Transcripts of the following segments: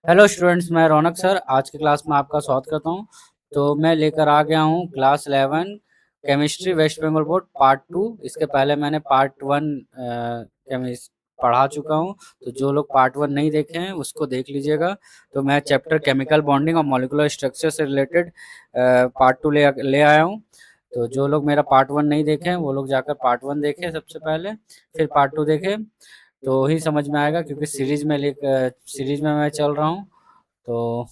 Hello students, मैं रौनक sir आज की क्लास में आपका स्वागत करता हूँ। तो मैं लेकर आ गया हूँ class 11 chemistry West Bengal board part 2। इसके पहले मैंने पार्ट 1 केमिस्ट पढ़ा चुका हूँ। तो जो लोग पार्ट 1 नहीं देखे हैं उसको देख लीजिएगा। तो मैं चैप्टर केमिकल बॉन्डिंग और मॉलिक्यूलर स्ट्रक्चर से रिलेटेड पार्ट 2 ले ले आया हूँ। तो जो लोग मेरा पार्ट 1 नहीं देखे हैं वो लोग जाकर पार्ट 1 देखें सबसे पहले, फिर पार्ट 2 देखें तो ही समझ में आएगा, क्योंकि सीरीज में मैं चल रहा हूँ। तो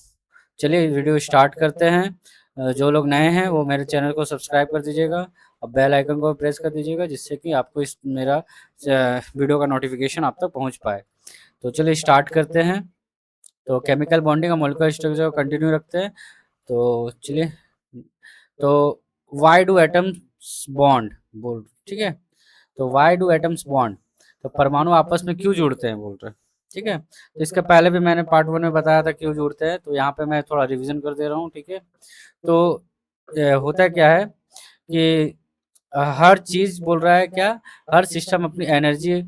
चलिए वीडियो स्टार्ट करते हैं। जो लोग नए हैं वो मेरे चैनल को सब्सक्राइब कर दीजिएगा और बेल आइकन को प्रेस कर दीजिएगा, जिससे कि आपको इस मेरा वीडियो का नोटिफिकेशन आप तक पहुंच पाए। तो चलिए स्टार्ट करते हैं। तो केमिकल बॉन्डिंग और मॉलिक्यूलर स्ट्रक्चर को कंटिन्यू रखते हैं। तो चलिए। तो वाई डू एटम्स बॉन्ड बोल, ठीक है। तो वाई डू एटम्स बॉन्ड, तो परमाणु आपस में क्यों जुड़ते हैं बोल रहे हैं, ठीक है। तो इसके पहले भी मैंने पार्ट 1 में बताया था क्यों जुड़ते हैं, तो यहाँ पे मैं थोड़ा रिवीजन कर दे रहा हूँ, ठीक है। तो होता क्या है कि हर चीज बोल रहा है क्या, हर सिस्टम अपनी एनर्जी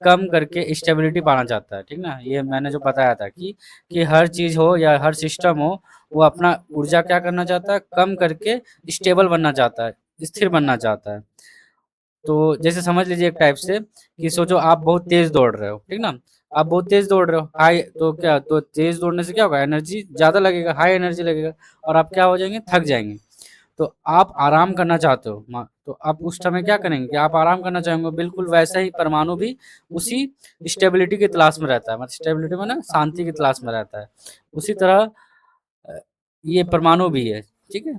कम करके स्टेबिलिटी पाना चाहता है, ठीक ना। ये मैंने जो बताया था कि हर चीज हो या हर सिस्टम हो, वो अपना ऊर्जा क्या करना चाहता है, कम करके स्टेबल बनना चाहता है, स्थिर बनना चाहता है। तो जैसे समझ लीजिए एक टाइप से कि सोचो आप बहुत तेज दौड़ रहे हो, ठीक ना। आप बहुत तेज दौड़ रहे हो, हाई, तो क्या, तो तेज दौड़ने से क्या होगा, एनर्जी ज्यादा लगेगा, हाई एनर्जी लगेगा, और आप क्या हो जाएंगे, थक जाएंगे। तो आप आराम करना चाहते हो, तो आप उस समय क्या करेंगे कि आप आराम करना चाहेंगे। बिल्कुल वैसा ही परमाणु भी उसी स्टेबिलिटी की तलाश में रहता है, मतलब स्टेबिलिटी में ना शांति की तलाश में रहता है। उसी तरह अ, ये परमाणु भी है, ठीक है।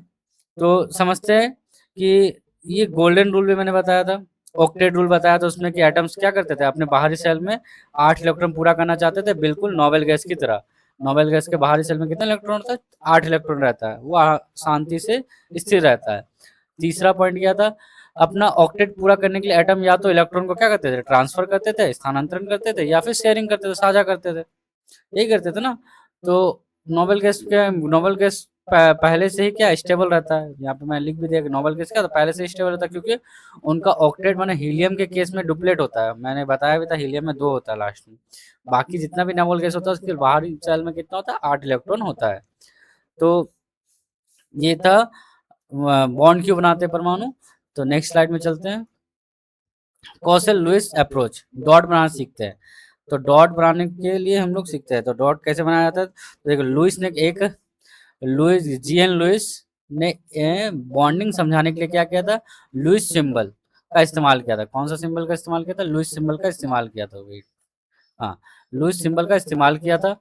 तो समझते हैं कि ये गोल्डन रूल भी मैंने बताया था, ऑक्टेट रूल बताया था उसमें, कि एटम्स क्या करते थे, अपने बाहरी सेल में 8 इलेक्ट्रॉन पूरा करना चाहते थे, बिल्कुल नोबेल गैस की तरह। नोबेल गैस के बाहरी सेल में कितने इलेक्ट्रॉन होता है, 8 इलेक्ट्रॉन रहता है, वो शांति से स्थिर रहता है। तीसरा पॉइंट क्या था, अपना ऑक्टेट पूरा करने के लिए एटम या तो इलेक्ट्रॉन को क्या करते थे, ट्रांसफर करते थे, स्थानांतरण करते थे, या फिर शेयरिंग करते थे, साझा करते थे, यही करते थे ना। तो नोबेल गैस पहले से ही क्या स्टेबल रहता है, यहाँ पे मैं लिख भी दिया कि नोबेल गैस क्या था, पहले से ही स्टेबल रहता है, क्योंकि उनका ऑक्टेट माने हीलियम के केस में डुप्लेट होता है, मैंने बताया भी था, हीलियम में 2 होता है लास्ट में। बाकी जितना भी नोबेल गैस होता है उसके बाहरी सेल में कितना होता है, 8 इलेक्ट्रॉन होता है। तो ये था बॉन्ड क्यों बनाते हैं परमाणु। तो नेक्स्ट स्लाइड में चलते हैं। कौशल लुइस अप्रोच, डॉट बनाना सीखते हैं। तो डॉट बनाने के लिए हम लोग सीखते हैं, तो डॉट कैसे बनाया जाता है, तो देखो लुइस ने एक लुइस जी एन लुइस ने बॉन्डिंग समझाने के लिए क्या किया था, लुइस सिंबल का इस्तेमाल किया था। कौन सा सिंबल का इस्तेमाल किया था, लुइस सिंबल का इस्तेमाल किया था, वेट, हाँ, लुइस सिंबल का इस्तेमाल किया था।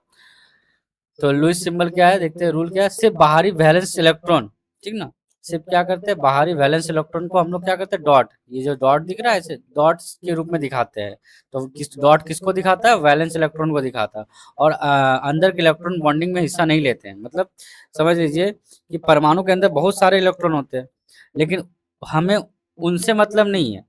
तो लुइस सिंबल क्या है, देखते हैं रूल क्या है, सिर्फ बाहरी वैलेंस इलेक्ट्रॉन, ठीक ना, सिर्फ क्या करते हैं, बाहरी वैलेंस इलेक्ट्रॉन को हम लोग क्या करते हैं, डॉट, ये जो डॉट दिख रहा है ऐसे डॉट्स के रूप में दिखाते हैं। तो डॉट किसको दिखाता है, वैलेंस इलेक्ट्रॉन को दिखाता है। और अंदर के इलेक्ट्रॉन बॉन्डिंग में हिस्सा नहीं लेते हैं, मतलब समझ लीजिए कि परमाणु के अंदर बहुत सारे इलेक्ट्रॉन होते हैं, लेकिन हमें उनसे मतलब नहीं है,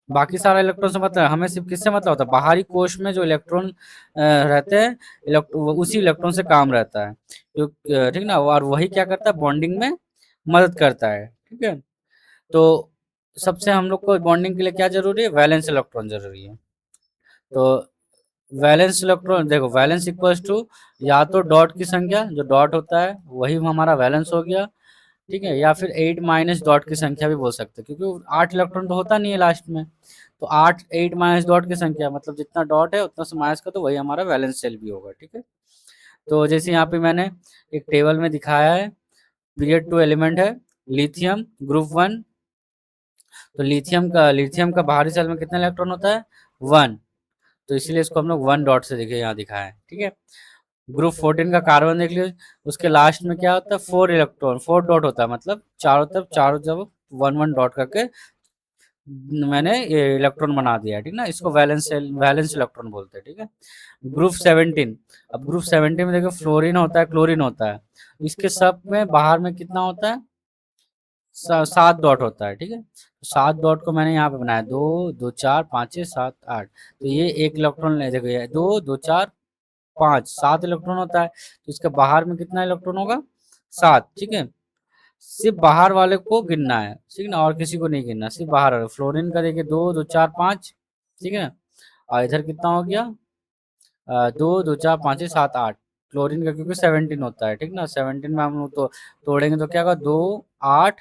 बाकी सारा इलेक्ट्रॉन से मतलब, हमें सिर्फ किससे मतलब होता है, बाहरी कोश में जो इलेक्ट्रॉन रहते हैं, उसी इलेक्ट्रॉन से काम रहता है, ठीक ना। और वही क्या करता है, बॉन्डिंग में मदद करता है, ठीक है। तो सबसे हम लोग को बॉन्डिंग के लिए क्या जरूरी है, वैलेंस इलेक्ट्रॉन जरूरी है। तो वैलेंस इलेक्ट्रॉन देखो, वैलेंस इक्वल्स टू या तो डॉट की संख्या, जो डॉट होता है वही हमारा वैलेंस हो गया, ठीक है, या फिर 8 माइनस डॉट की संख्या भी बोल सकते हैं, क्योंकि 8 इलेक्ट्रॉन तो होता नहीं है लास्ट में। तो 8 माइनस डॉट की संख्या, मतलब जितना डॉट है उतना से माइनस का, तो वही हमारा वैलेंस सेल भी होगा, ठीक है। तो जैसे यहाँ पे मैंने एक टेबल में दिखाया है, पीरियड 2 एलिमेंट है, लिथियम ग्रुप 1। तो लिथियम का बाहरी सेल में कितना इलेक्ट्रॉन होता है, 1। तो इसीलिए इसको हम लोग 1 डॉट से देखिए यहाँ दिखाया है, ठीक है। ग्रुप 14 का कार्बन देख लीजिए, उसके लास्ट में क्या होता है, 4 इलेक्ट्रॉन, 4 डॉट होता है, मतलब चारों जब 1 1 डॉट करके मैंने ये इलेक्ट्रॉन बना दिया है, ठीक ना। इसको वैलेंस इलेक्ट्रॉन बोलते हैं, ठीक है। ग्रुप 17, अब ग्रुप 17 में देखो फ्लोरीन होता है, क्लोरीन होता है, इसके सब में बाहर में कितना होता है, 7 डॉट होता है, ठीक है। 7 डॉट को मैंने यहाँ पे बनाया, 2 2 4 5 6 7 8। तो ये एक इलेक्ट्रॉन ले, देखो ये 2 2 4 5 7 इलेक्ट्रॉन होता है, तो इसके बाहर में कितना इलेक्ट्रॉन होगा, 7, ठीक है। सिर्फ बाहर वाले को गिनना है, ठीक ना, और किसी को नहीं गिनना, सिर्फ बाहर वाले। फ्लोरीन का देखिए 2 2 4 5, ठीक है। और इधर कितना हो गया, 2 2 4 5 6 7 8। क्लोरीन का क्योंकि 17 होता है, ठीक ना। 17 में हम लोग तो तोड़ेंगे तो क्या होगा, 2 8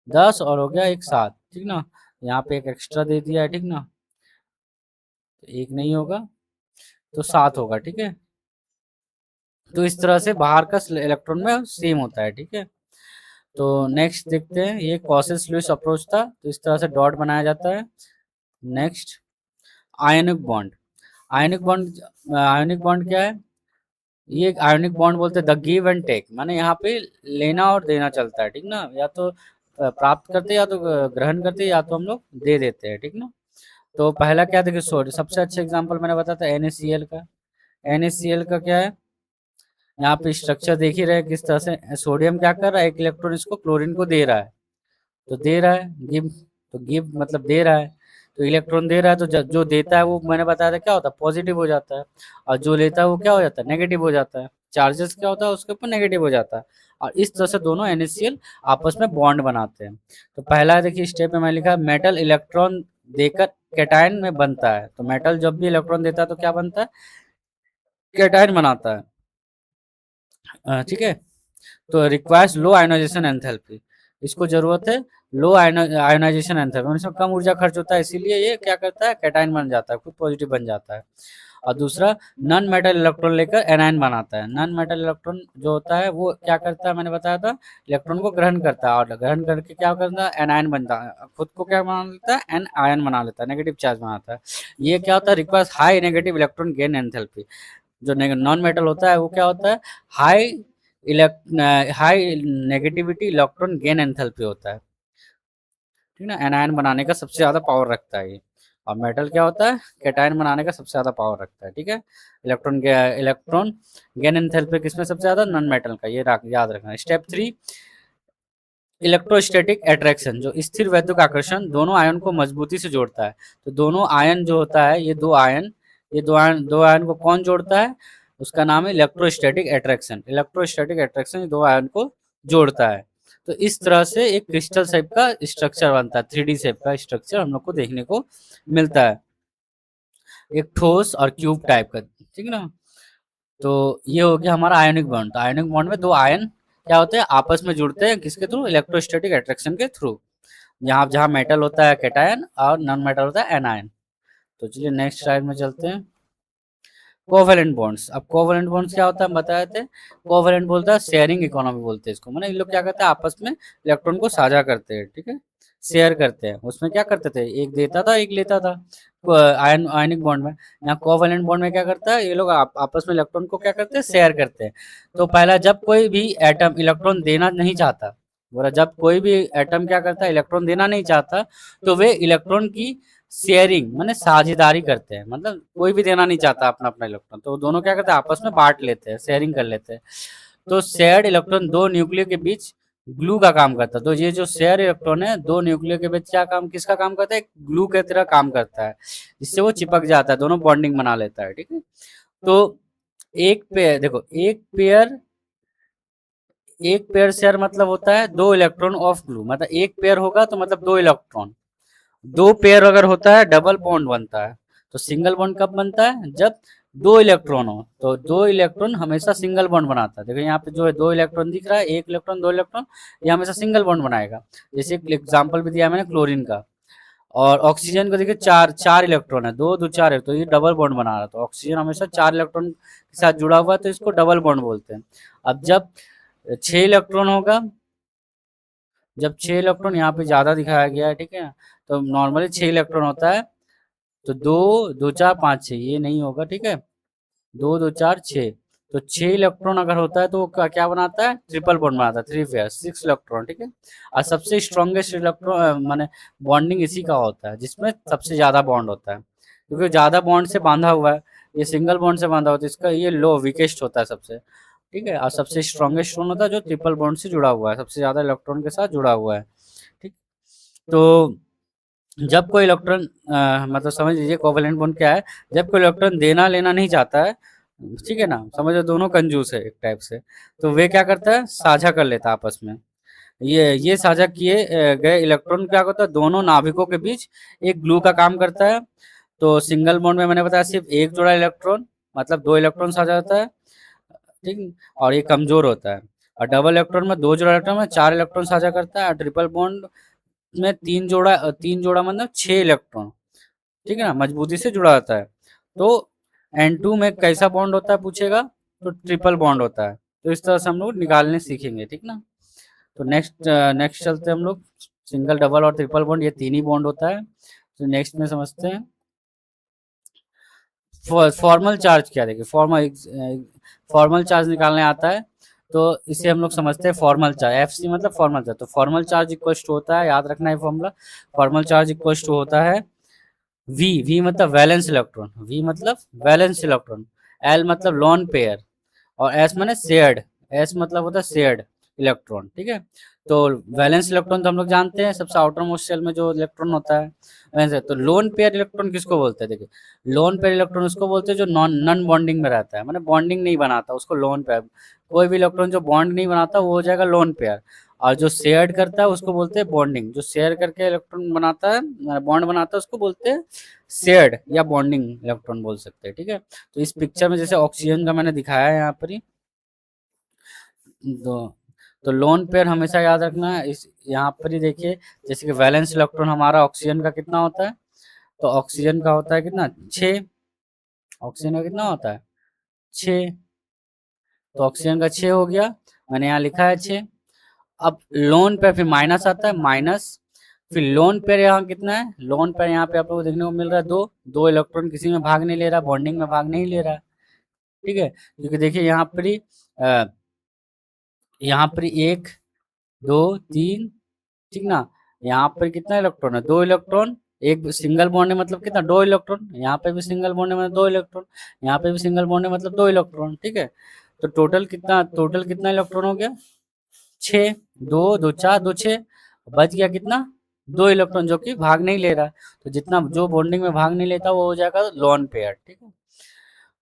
10 और हो गया एक 7, ठीक ना। यहाँ पे एक एक्स्ट्रा दे दिया है, ठीक ना, तो एक नहीं होगा तो 7 होगा, ठीक है। तो इस तरह से बाहर का इलेक्ट्रॉन में सेम होता है, ठीक है। तो नेक्स्ट देखते हैं, ये कॉसेस लुईस अप्रोच था, तो इस तरह से डॉट बनाया जाता है। Next ionic bond. Ionic bond क्या है, ये एक आयनिक बॉन्ड बोलते हैं द गिव एंड टेक, माने यहाँ पे लेना और देना चलता है, ठीक ना। या तो प्राप्त करते या तो ग्रहण करते या तो हम लोग दे देते हैं, ठीक ना। तो पहला क्या देखिए, सोडियम सबसे अच्छा एग्जांपल मैंने बताया था NaCl का। NaCl का क्या है, यहाँ पे स्ट्रक्चर देख ही रहे किस तरह से सोडियम क्या कर रहा है, एक इलेक्ट्रॉन इसको क्लोरीन को दे रहा है, तो दे रहा है गिव, तो गिव मतलब दे रहा है, तो इलेक्ट्रॉन दे रहा है, तो जो देता है वो मैंने बताया था क्या होता है, पॉजिटिव हो जाता है, और जो लेता है वो क्या हो जाता है, नेगेटिव हो जाता है। चार्जेस क्या होता है उसके ऊपर, नेगेटिव हो जाता है, और इस तरह से दोनों NaCl आपस में बॉन्ड बनाते हैं। तो पहला देखिए स्टेप में मैं लिखा है मेटल इलेक्ट्रॉन देकर कैटायन में बनता है, तो मेटल जब भी इलेक्ट्रॉन देता है तो क्या बनता है, कैटायन बनाता है, ठीक है। तो रिक्वायर्स लो आयोनाइजेशन एंथैल्पी, इसको जरूरत है लो आयोनाइजेशन एंथैल्पी, इसमें कम ऊर्जा खर्च होता है, इसीलिए ये क्या करता है, कैटायन बन जाता है, खुद पॉजिटिव बन जाता है। और दूसरा नॉन मेटल इलेक्ट्रॉन लेकर एनायन बनाता है। नॉन मेटल इलेक्ट्रॉन जो होता है वो क्या करता है, मैंने बताया था, इलेक्ट्रॉन को ग्रहण करता है, और ग्रहण करके क्या करता है, एनायन बनता है, खुद को क्या बना लेता है, एन आयन बना लेता है, नेगेटिव चार्ज बनाता है। ये क्या होता है, requires high negative electron gain enthalpy. जो नॉन मेटल होता है वो क्या होता है, high high negativity electron gain enthalpy होता है, ठीक ना। एनायन बनाने का सबसे ज्यादा पावर रखता है ये। और मेटल क्या होता है, कैटायन बनाने का सबसे ज्यादा पावर रखता है, ठीक है। इलेक्ट्रॉन गेन एंथैल्पी किसमें सबसे ज्यादा, नॉन मेटल का, ये याद रखना। स्टेप 3 इलेक्ट्रोस्टैटिक अट्रैक्शन, जो स्थिर वैद्युत आकर्षण दोनों आयन को मजबूती से जोड़ता है। तो दोनों आयन जो होता है, ये दो आयन को कौन जोड़ता है, उसका नाम है इलेक्ट्रोस्टैटिक अट्रैक्शन। इलेक्ट्रोस्टैटिक अट्रैक्शन दो आयन को जोड़ता है। तो इस तरह से एक क्रिस्टल शेप का स्ट्रक्चर बनता है, 3D शेप का स्ट्रक्चर हम लोग को देखने को मिलता है, एक ठोस और क्यूब टाइप का, ठीक है ना। तो ये हो गया हमारा आयनिक बॉन्ड। तो आयनिक बॉन्ड में दो आयन क्या होते हैं, आपस में जुड़ते हैं, किसके थ्रू, इलेक्ट्रोस्टैटिक अट्रैक्शन के थ्रू। यहाँ जहाँ मेटल होता है कैटायन और नॉन मेटल होता है एनायन। तो चलिए नेक्स्ट स्लाइड में चलते हैं। Covalent bonds. अब कोवेलेंट बॉन्ड्स क्या होता है, हम बताए थे। कोवेलेंट बोलता है शेयरिंग इकोनॉमी बोलते हैं इसको, मतलब इन लोग क्या करते हैं, आपस में इलेक्ट्रॉन को साझा करते हैं, ठीक है, शेयर करते हैं। उसमें क्या करते थे, एक देता था एक लेता था, आयनिक बॉन्ड में। यहाँ कोवेलेंट बॉन्ड में क्या करता है, ये लोग आपस में इलेक्ट्रॉन को क्या करते हैं, शेयर करते हैं। तो पहला, जब कोई भी एटम इलेक्ट्रॉन देना नहीं चाहता, बोला जब कोई भी एटम क्या करता है, इलेक्ट्रॉन देना नहीं चाहता, तो वे इलेक्ट्रॉन की शेयरिंग माने साझेदारी करते हैं, मतलब कोई भी देना नहीं चाहता अपना अपना इलेक्ट्रॉन, तो दोनों क्या करते हैं, आपस में बांट लेते हैं, शेयरिंग कर लेते हैं। तो शेयर्ड इलेक्ट्रॉन दो न्यूक्लियर के बीच ग्लू का काम करता है। तो ये जो शेयर इलेक्ट्रॉन है दो न्यूक्लियर के बीच क्या काम, किसका काम करता है, ग्लू के तरह काम करता है, जिससे वो चिपक जाता है, दोनों बॉन्डिंग बना लेता है, ठीक है। तो एक पेयर देखो, एक पेयर शेयर मतलब होता है दो इलेक्ट्रॉन ऑफ ग्लू, मतलब एक पेयर होगा तो मतलब दो इलेक्ट्रॉन। दो पेयर अगर होता है डबल बॉन्ड बनता है। तो सिंगल बॉन्ड कब बनता है, जब दो इलेक्ट्रॉन हो, तो दो इलेक्ट्रॉन हमेशा सिंगल बॉन्ड बनाता है। देखो यहाँ पे जो है दो इलेक्ट्रॉन दिख रहा है, एक इलेक्ट्रॉन दो इलेक्ट्रॉन, ये हमेशा सिंगल बॉन्ड बनाएगा। जैसे एक एग्जाम्पल भी दिया मैंने क्लोरीन का। और ऑक्सीजन को देखिए चार चार इलेक्ट्रॉन है, दो दो चार है, तो ये डबल बॉन्ड बना रहा है। तो ऑक्सीजन हमेशा चार इलेक्ट्रॉन के साथ जुड़ा हुआ है, तो इसको डबल बॉन्ड बोलते हैं। अब जब 6 इलेक्ट्रॉन होगा, जब 6 इलेक्ट्रॉन यहाँ पे ज्यादा दिखाया गया है, ठीक है, तो नॉर्मली 6 इलेक्ट्रॉन होता है, तो दो दो चार पाँच छः, ये नहीं होगा, ठीक है, दो दो चार छः। तो 6 इलेक्ट्रॉन अगर होता है तो वो क्या बनाता है, ट्रिपल बॉन्ड बनाता है, 3 पेयर 6 इलेक्ट्रॉन, ठीक है। और सबसे स्ट्रॉन्गेस्ट इलेक्ट्रॉन माने बॉन्डिंग इसी का होता है, जिसमें सबसे ज्यादा बॉन्ड होता है, क्योंकि ज्यादा बॉन्ड से बांधा हुआ है, ये सिंगल बॉन्ड से बांधा होता है, इसका ये लो वीकेस्ट होता है सबसे, ठीक है। और सबसे स्ट्रॉन्गेस्ट स्टोन होता है जो ट्रिपल बॉन्ड से जुड़ा हुआ है, सबसे ज्यादा इलेक्ट्रॉन के साथ जुड़ा हुआ है, ठीक। तो जब कोई इलेक्ट्रॉन मतलब समझ लीजिए कोवेलेंट बॉन्ड क्या है, जब कोई इलेक्ट्रॉन देना लेना नहीं चाहता है, ठीक है ना, समझो दोनों कंजूस है एक टाइप से, तो वे क्या करता है, साझा कर लेता है आपस में। ये साझा किए गए इलेक्ट्रॉन क्या होता है, दोनों नाभिकों के बीच एक ग्लू का काम करता है। तो सिंगल बॉन्ड में मैंने बताया सिर्फ एक जोड़ा इलेक्ट्रॉन, मतलब दो इलेक्ट्रॉन साझा होता है, ठीक, और ये कमजोर होता है। और डबल इलेक्ट्रॉन में 2 जोड़ा इलेक्ट्रॉन में 4 इलेक्ट्रॉन साझा करता है, और ट्रिपल बॉन्ड में 3 जोड़ा मतलब 6 इलेक्ट्रॉन, ठीक है ना, मजबूती से जुड़ा होता है। तो N2 में कैसा बॉन्ड होता है पूछेगा, तो ट्रिपल बॉन्ड होता है। तो इस तरह से हम लोग निकालने सीखेंगे, ठीक ना। तो नेक्स्ट चलते हैं हम लोग, सिंगल डबल और ट्रिपल बॉन्ड ये 3 ही बॉन्ड होता है। तो नेक्स्ट में समझते हैं फॉर्मल चार्ज क्या, देखिए फॉर्मल चार्ज निकालने आता है, तो इसे हम लोग समझते हैं फॉर्मल चार्ज, एफ सी मतलब फॉर्मल चार्ज। तो फॉर्मल चार्ज इक्वल टू होता है, याद रखना है formula, formal charge equal to होता है वी मतलब वैलेंस इलेक्ट्रॉन, वी मतलब वैलेंस इलेक्ट्रॉन, एल मतलब लॉन पेयर, और एस माने शेयर्ड, एस मतलब होता है शेयर्ड इलेक्ट्रॉन, ठीक है। तो वैलेंस इलेक्ट्रॉन तो हम लोग जानते हैं, सबसे आउटर मोस्ट शेल में जो इलेक्ट्रॉन होता है वैसे। तो लोन पेयर इलेक्ट्रॉन किसको बोलते हैं, देखिए लोन पेयर इलेक्ट्रॉन उसको बोलते हैं जो नॉन बॉन्डिंग में रहता है, माने बॉन्डिंग नहीं बनाता, उसको लोन पेयर। कोई भी इलेक्ट्रॉन जो बॉन्ड नहीं बनाता वो हो जाएगा लोन पेयर, और जो शेयर्ड करता है उसको बोलते हैं बॉन्डिंग, जो शेयर करके इलेक्ट्रॉन बनाता है, बॉन्ड बनाता है, उसको बोलते हैं शेयर्ड या बॉन्डिंग इलेक्ट्रॉन बोल सकते हैं, ठीक है। तो इस पिक्चर में जैसे ऑक्सीजन का मैंने दिखाया है यहाँ पर ही, तो लोन पेयर हमेशा याद रखना है। इस यहाँ पर ही देखिए, जैसे कि वैलेंस इलेक्ट्रॉन हमारा ऑक्सीजन का कितना होता है, तो ऑक्सीजन का होता है कितना 6, ऑक्सीजन का कितना होता है 6, तो ऑक्सीजन का 6 हो गया, मैंने यहाँ लिखा है 6। अब लोन पेयर फिर माइनस आता है, माइनस, फिर लोन पेयर यहाँ कितना है, लोन पेयर यहाँ पे आप लोगों को देखने को मिल रहा है 2, 2 इलेक्ट्रॉन किसी में भाग नहीं ले रहा, बॉन्डिंग में भाग नहीं ले रहा, ठीक है। क्योंकि देखिए यहाँ पर ही यहाँ पर 1 2 3, ठीक ना, यहाँ पर कितना इलेक्ट्रॉन है 2 इलेक्ट्रॉन, एक सिंगल बॉन्ड है मतलब कितना 2 इलेक्ट्रॉन, यहाँ पे भी सिंगल बॉन्ड है मतलब 2 इलेक्ट्रॉन, यहाँ पे भी सिंगल बॉन्ड है मतलब 2 इलेक्ट्रॉन, ठीक है। तो टोटल कितना इलेक्ट्रॉन हो गया 6, 2 2 4 2 6, बच गया कितना 2 इलेक्ट्रॉन जो कि भाग नहीं ले रहा। तो जितना जो बॉन्डिंग में भाग नहीं लेता वो हो जाएगा लोन पेयर, ठीक है।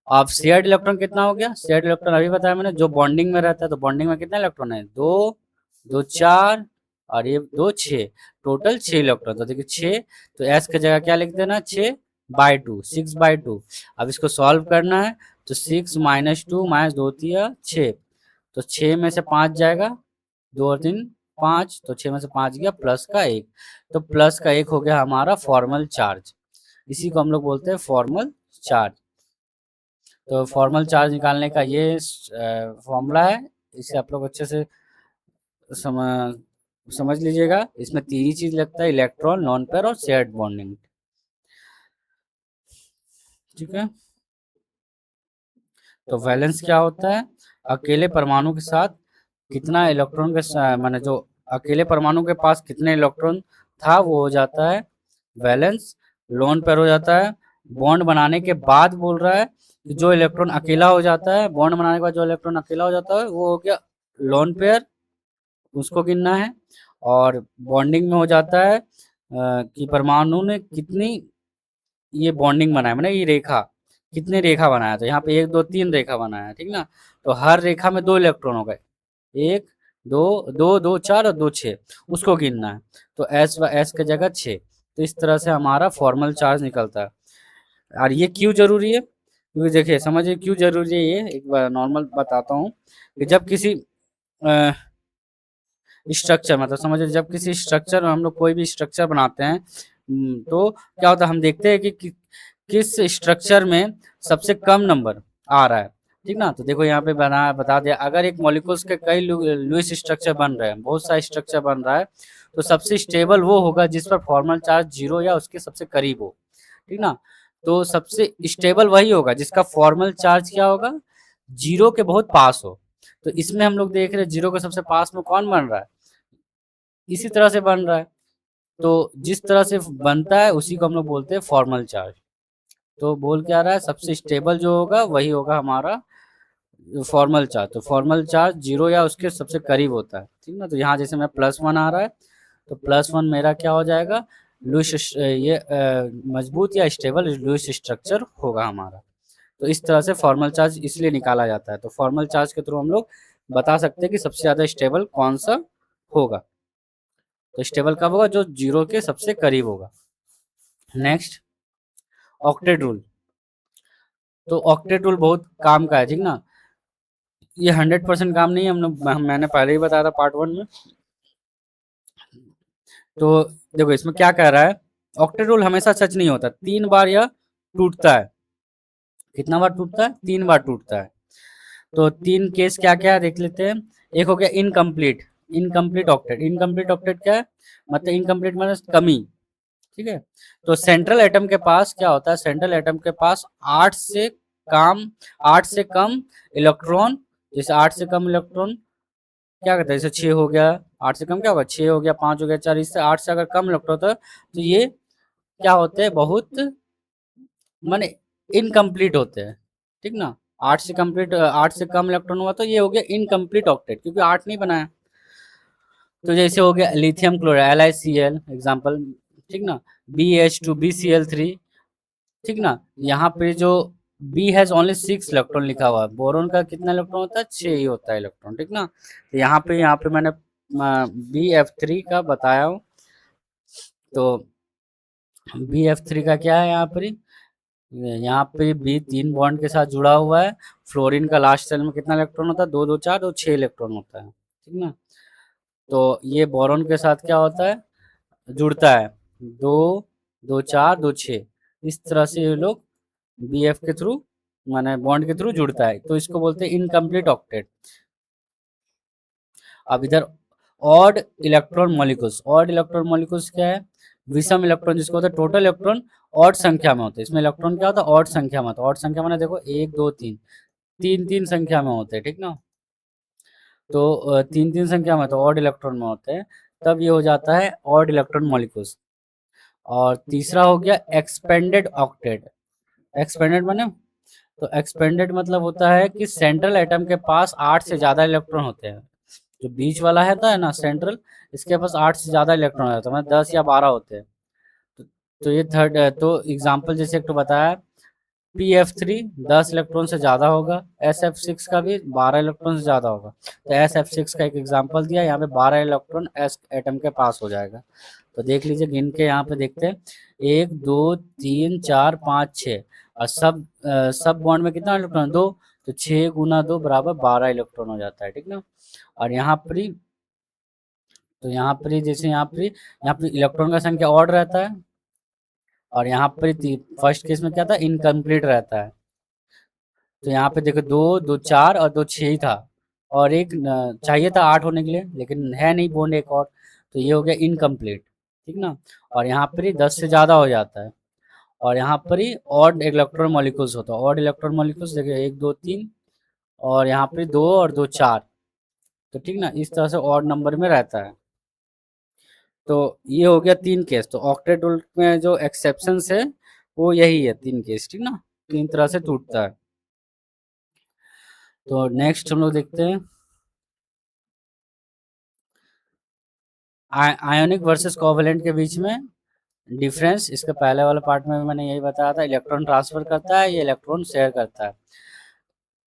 अब शेयर्ड इलेक्ट्रॉन कितना हो गया, शेयर्ड इलेक्ट्रॉन अभी बताया मैंने, जो बॉन्डिंग में रहता है, तो बॉन्डिंग में कितना इलेक्ट्रॉन है 2 2 4 और ये 2 6, टोटल 6 इलेक्ट्रॉन। तो देखिए 6, तो एस की जगह क्या लिख देना 6/2, 6/2। अब इसको सॉल्व करना है, तो 6 - 2 -2 3 6, तो 6 में से 5 जाएगा, 2 और 3 5, तो 6 में से 5 गया, प्लस का 1, तो प्लस का 1 हो गया हमारा फॉर्मल चार्ज, इसी को हम लोग बोलते हैं फॉर्मल चार्ज। तो फॉर्मल चार्ज निकालने का ये फॉर्मूला है, इसे आप लोग अच्छे से समझ लीजिएगा। इसमें 3 ही चीज लगता है, इलेक्ट्रॉन, लॉन पेयर और शेयर्ड बॉन्डिंग, ठीक है। तो वैलेंस क्या होता है, अकेले परमाणु के साथ कितना इलेक्ट्रॉन के माने जो अकेले परमाणु के पास कितने इलेक्ट्रॉन था वो हो जाता है वैलेंस। लोन पेयर हो जाता है बॉन्ड बनाने के बाद, बोल रहा है कि जो इलेक्ट्रॉन अकेला हो जाता है, बॉन्ड बनाने के बाद जो इलेक्ट्रॉन अकेला हो जाता है वो हो गया लोन पेयर, उसको गिनना है। और बॉन्डिंग में हो जाता है कि परमाणु ने कितनी ये बॉन्डिंग बनाया, मैंने ये रेखा कितने रेखा बनाया, तो यहाँ पे 1 2 3 रेखा बनाया, ठीक ना। तो हर रेखा में 2 इलेक्ट्रॉन हो गए, 1 2 2 2 4 और 2 6, उसको गिनना है। तो एस की जगह 6, तो इस तरह से हमारा फॉर्मल चार्ज निकलता है। और ये क्यों जरूरी है, क्योंकि देखिए समझिए क्यों जरूरी है, ये एक बार नॉर्मल बताता हूँ कि जब किसी स्ट्रक्चर मतलब समझिए जब किसी स्ट्रक्चर में हम लोग कोई भी स्ट्रक्चर बनाते हैं, तो क्या होता है हम देखते हैं कि किस स्ट्रक्चर में सबसे कम नंबर आ रहा है, ठीक ना। तो देखो यहाँ पे बता दिया, अगर एक मॉलिक्यूल्स के कई लुईस स्ट्रक्चर बन रहे हैं, बहुत सारा स्ट्रक्चर बन रहा है, तो सबसे स्टेबल वो होगा जिस पर फॉर्मल चार्ज 0 या उसके सबसे करीब हो, ठीक ना। तो सबसे स्टेबल वही होगा जिसका फॉर्मल चार्ज क्या होगा 0 के बहुत पास हो। तो इसमें हम लोग देख रहे हैं 0 के सबसे पास में कौन बन रहा है, इसी तरह से बन रहा है। तो जिस तरह से बनता है उसी को हम लोग बोलते हैं फॉर्मल चार्ज। तो बोल क्या रहा है, सबसे स्टेबल जो होगा वही होगा हमारा फॉर्मल चार्ज। तो फॉर्मल चार्ज 0 या उसके सबसे करीब होता है, ठीक ना। तो यहाँ जैसे मेरा +1 आ रहा है, तो +1 मेरा क्या हो जाएगा लुईस, ये मजबूत या स्टेबल लुईस स्ट्रक्चर होगा हमारा। तो इस तरह से फॉर्मल चार्ज इसलिए निकाला जाता है। तो फॉर्मल चार्ज के थ्रू हम लोग बता सकते हैं कि सबसे ज्यादा स्टेबल कौन सा होगा। तो स्टेबल कब होगा, जो 0 के सबसे करीब होगा। Next octet rule. तो ऑक्टेट रूल बहुत काम का है, ठीक ना। ये 100% काम नहीं है, मैंने पहले ही बताया था पार्ट 1 में। तो देखो इसमें क्या कह रहा है, ऑक्टेट रूल हमेशा सच नहीं होता, 3 बार यह टूटता है। कितना बार टूटता है? 3 बार टूटता है। तो 3 केस क्या-क्या है देख लेते हैं। एक हो गया incomplete, incomplete octet. Incomplete octet क्या है? मतलब इनकम्प्लीट मतलब कमी, ठीक है? तो सेंट्रल एटम के पास क्या होता है, सेंट्रल एटम के पास 8 से कम 8 से कम इलेक्ट्रॉन, जैसे 8 से कम इलेक्ट्रॉन क्या कहते हैं, जैसे 6 हो गया, 8 से कम क्या होगा, 6 हो गया, 5 हो गया, 4, इससे 8 से अगर कम इलेक्ट्रॉन होता है तो ये क्या होते हैं, बहुत माने इनकम्प्लीट होते हैं, ठीक ना? 8 से कम इलेक्ट्रॉन हुआ तो ये हो गया इनकम्प्लीट ऑक्टेट, क्योंकि 8 नहीं बनाया। तो जैसे हो गया लिथियम क्लोराइड LiCl एग्जांपल, ठीक ना? BH2 BCl3, ठीक ना? यहाँ पे जो B हैज ओनली 6 इलेक्ट्रॉन लिखा हुआ है, बोरोन का कितना इलेक्ट्रॉन होता है? 6 ही होता है इलेक्ट्रॉन, ठीक ना? तो यहाँ पे मैंने BF3 का बताया हूँ। तो BF3 का क्या है, यहाँ पे बी 3 बॉन्ड के साथ जुड़ा हुआ है। फ्लोरीन का लास्ट सेल में कितना इलेक्ट्रॉन होता है? 2 2 4 2 6 इलेक्ट्रॉन होता है, ठीक ना? तो ये बोरॉन के साथ क्या होता है, जुड़ता है, 2 2 4 2 6, इस तरह से ये लोग BF के थ्रू माने बॉन्ड के थ्रू जुड़ता है, तो इसको बोलते हैं इनकम्प्लीट ऑक्टेट। अब इधर odd electron molecules, odd electron molecules क्या है? विषम इलेक्ट्रॉन जिसको होता है, टोटल इलेक्ट्रॉन ऑड संख्या में होते हैं। इसमें इलेक्ट्रॉन क्या होता है? ऑड संख्या में होता है। ऑड संख्या माने देखो 1 2 3, 3 3 संख्या में होते हैं, ठीक ना? तो 3 3 संख्या में तो ऑड इलेक्ट्रॉन में होते हैं, तब ये हो जाता है ऑड इलेक्ट्रॉन मॉलिक्यूल्स। और तीसरा हो गया एक्सपेंडेड ऑक्टेट। एक्सपेंडेड माने, तो एक्सपेंडेड मतलब होता है कि सेंट्रल एटम के पास 8 से ज़्यादा इलेक्ट्रॉन होते हैं। जो बीच वाला है था ना सेंट्रल, इसके पास 8 से ज़्यादा इलेक्ट्रॉन होते हैं, मतलब 10 या 12 होते हैं। तो, तो ये थर्ड है। तो एग्जांपल जैसे एक तो बताया, PF3 10 इलेक्ट्रॉन से ज़्यादा होगा, SF6 का भी 12 इलेक्ट्रॉन से ज़्यादा होगा। तो SF6 का एक एग्जांपल दिया, यहाँ पे 12 इलेक्ट्रॉन एस एटम के पास हो जाएगा। तो देख लीजिए गिन के यहाँ पे देखते हैं, 1 2 3 4 5 6, और सब बॉन्ड में कितना इलेक्ट्रॉन? 2, तो 6 गुना 2 बराबर 12 इलेक्ट्रॉन हो जाता है, ठीक ना? और यहाँ पर ही, तो यहाँ पर ही जैसे यहाँ पर इलेक्ट्रॉन का संख्या ऑड रहता है, और यहाँ पर फर्स्ट केस में क्या था, इनकम्प्लीट रहता है। तो यहाँ पे देखो 2 2 4 और 2 6 ही था, और एक चाहिए था 8 होने के लिए, लेकिन है नहीं बॉन्ड एक और, तो ये हो गया इनकम्प्लीट, ठीक ना? और यहाँ पर ही 10 से ज़्यादा हो जाता है, और यहाँ पर ही ऑड इलेक्ट्रॉन मॉलिक्यूल्स होता है। ऑड इलेक्ट्रॉन मॉलिक्यूल्स देखिए 1 2 3, और यहाँ पे 2 और 2 4, तो ठीक ना, इस तरह से ऑड नंबर में रहता है। तो ये हो गया 3 केस। तो ऑक्टेट रूल में जो एक्सेप्शंस है वो यही है, 3 केस, ठीक ना? 3 तरह से टूटता है। तो नेक्स्ट हम लोग देखते हैं आयोनिक वर्सेस कोवेलेंट के बीच में डिफरेंस। इसके पहले वाले पार्ट में भी मैंने यही बताया था, इलेक्ट्रॉन ट्रांसफर करता है, ये इलेक्ट्रॉन शेयर करता है।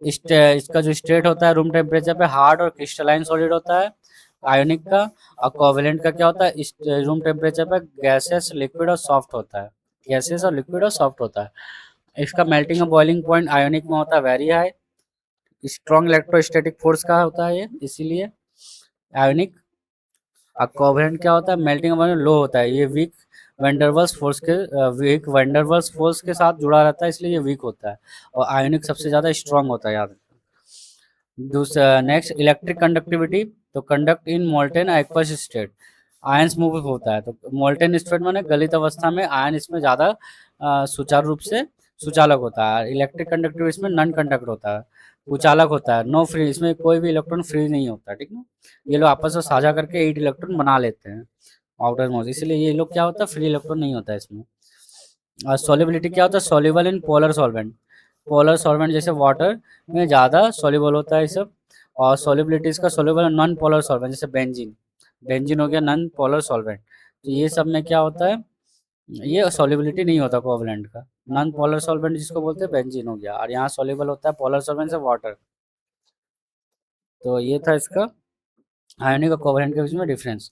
इसका जो स्टेट होता है रूम टेम्परेचर पे हार्ड और क्रिस्टलाइन सॉलिड होता है आयोनिक का, और कोवेलेंट का क्या होता है, रूम टेम्परेचर पे गैसेस लिक्विड और सॉफ्ट होता है, गैसेस और लिक्विड और सॉफ्ट होता है। इसका मेल्टिंग और बॉइलिंग पॉइंट आयोनिक में होता है very high, strong electrostatic force का होता है ये, इसीलिए आयोनिक। और कोवेलेंट क्या होता है, मेल्टिंग पॉइंट लो होता है, ये वीक वैंडरवाल्स फोर्स के साथ जुड़ा रहता है, इसलिए ये वीक होता है। और आयोनिक सबसे ज़्यादा स्ट्रॉन्ग होता है, याद रखना। दूसरा नेक्स्ट इलेक्ट्रिक कंडक्टिविटी, तो conduct in molten aqueous state, ions move होता है। तो मोल्टेन स्टेट माने गलित अवस्था में आयन इसमें ज़्यादा सुचारू रूप से सुचालक होता है। इलेक्ट्रिक कंडक्टिविटी इसमें नॉन कंडक्ट होता है, कुचालक होता है, नो फ्री, इसमें कोई भी इलेक्ट्रॉन फ्री नहीं होता, ठीक ना? ये लोग आपस में साझा करके 8 इलेक्ट्रॉन बना लेते हैं आउटर मोस्ट, इसलिए ये लोग क्या होता है, फ्री इलेक्ट्रॉन नहीं होता है इसमें। और सॉल्युबिलिटी क्या होता है, soluble in polar solvent, polar solvent जैसे वाटर में ज़्यादा सॉल्युबल होता है ये सब। और सॉल्युबिलिटी इसका सॉल्युबल नॉन पोलर सॉल्वेंट, जैसे बेंजीन, बेंजीन हो गया नॉन पोलर सॉल्वेंट। तो ये सब में क्या होता है, ये सॉल्युबिलिटी नहीं होता कोवलेंट का। नॉन पोलर सॉल्वेंट जिसको बोलते हैं बेंजीन हो गया, और यहाँ सॉल्युबल होता है पोलर सॉल्वेंट से वाटर। तो ये था इसका आयोनिक और कोवलेंट के बीच में डिफरेंस।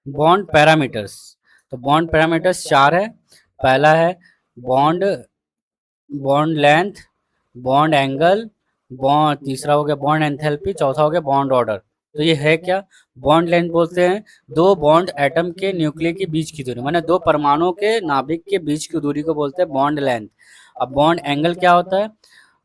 बॉन्ड पैरामीटर्स, तो बॉन्ड पैरामीटर्स 4 है। पहला है bond bond length, bond angle, bond, तीसरा हो गया बॉन्ड एंथैल्पी, चौथा हो गया बॉन्ड ऑर्डर। तो ये है क्या? बॉन्ड लेंथ बोलते हैं दो बॉन्ड एटम के न्यूक्लियर के बीच की दूरी, माने दो परमाणुओं के नाभिक के बीच की दूरी को बोलते हैं बॉन्ड लेंथ। अब बॉन्ड एंगल क्या होता है?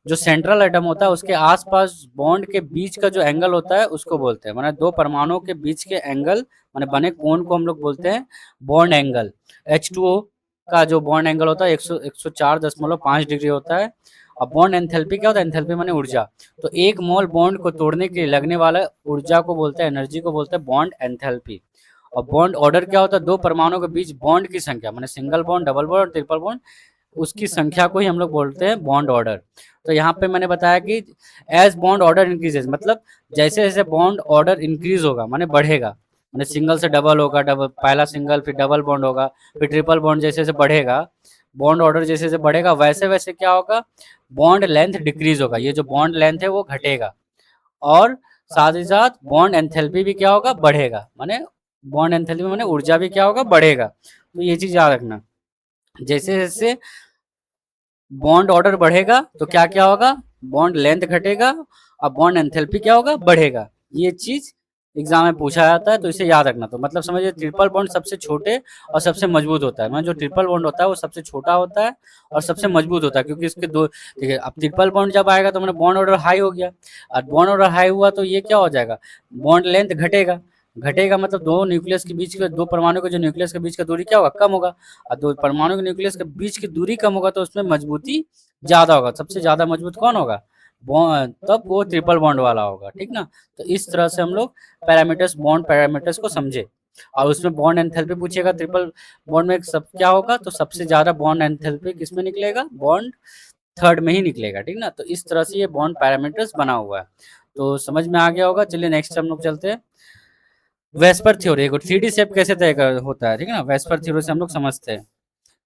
जो सेंट्रल एटम होता है उसके आसपास बॉन्ड के बीच का जो एंगल होता है उसको बोलते हैं, माने दो परमाणुओं के बीच के एंगल माने बने कोण को हम लोग बोलते हैं बॉन्ड एंगल। H2O का जो बॉन्ड एंगल होता है 104.5 डिग्री होता है। अब बॉन्ड एंथैल्पी क्या होता है? एंथैल्पी माने ऊर्जा। तो एक मोल बॉन्ड को तोड़ने के लिए लगने वाला ऊर्जा को बोलते हैं, एनर्जी को बोलते हैं बॉन्ड एंथैल्पी। और बॉन्ड ऑर्डर क्या होता है? दो परमाणुओं के बीच बॉन्ड की संख्या, माने सिंगल बॉन्ड, डबल बॉन्ड और ट्रिपल बॉन्ड, उसकी संख्या को ही हम लोग बोलते हैं बॉन्ड ऑर्डर। तो यहाँ पे मैंने बताया कि एज बॉन्ड ऑर्डर इंक्रीजेस, मतलब जैसे जैसे बॉन्ड ऑर्डर इंक्रीज होगा माने बढ़ेगा, माने सिंगल से डबल होगा, डबल पहला सिंगल फिर डबल बॉन्ड होगा, फिर ट्रिपल बॉन्ड, जैसे जैसे बढ़ेगा बॉन्ड ऑर्डर जैसे जैसे बढ़ेगा वैसे वैसे क्या होगा? बॉन्ड लेंथ डिक्रीज होगा, ये जो बॉन्ड लेंथ है वो घटेगा। और साथ ही साथ बॉन्ड एंथैल्पी भी क्या होगा? बढ़ेगा, माने बॉन्ड एंथैल्पी माने ऊर्जा भी क्या होगा? बढ़ेगा। तो ये चीज याद रखना, जैसे जैसे बॉन्ड ऑर्डर बढ़ेगा तो क्या क्या होगा? बॉन्ड लेंथ घटेगा और बॉन्ड एंथैल्पी क्या होगा? बढ़ेगा। ये चीज एग्जाम में पूछा जाता है, तो इसे याद रखना। तो मतलब समझिए ट्रिपल बॉन्ड सबसे छोटे और सबसे मजबूत होता है, मतलब जो ट्रिपल बॉन्ड होता है वो सबसे छोटा होता है और सबसे मजबूत होता है, क्योंकि इसके दो, देखिए अब ट्रिपल बॉन्ड जब आएगा तो मैंने बॉन्ड ऑर्डर हाई हो गया, और बॉन्ड ऑर्डर हाई हुआ तो ये क्या हो जाएगा? बॉन्ड लेंथ घटेगा। घटेगा मतलब दो न्यूक्लियस के बीच के, दो परमाणु के जो न्यूक्लियस के बीच का दूरी क्या होगा? कम होगा। और दो परमाणु के न्यूक्लियस के बीच की दूरी कम होगा तो उसमें मजबूती ज्यादा होगा। सबसे ज्यादा मजबूत कौन होगा? तब वो ट्रिपल बॉन्ड वाला होगा, ठीक ना। तो इस तरह से हम लोग पैरामीटर्स, बॉन्ड पैरामीटर्स को समझे। और उसमें बॉन्ड एंथैल्पी पूछेगा, ट्रिपल बॉन्ड में सब क्या होगा? तो सबसे ज्यादा बॉन्ड एंथैल्पी किसमें निकलेगा? बॉन्ड थर्ड में ही निकलेगा, ठीक ना। तो इस तरह से ये बॉन्ड पैरामीटर्स बना हुआ है। तो समझ में आ गया होगा। चलिए नेक्स्ट हम लोग चलते हैं। VSEPR theory, three D shape कैसे होता है, ठीक है ना। वेस्पर थ्योरी से हम लोग समझते हैं।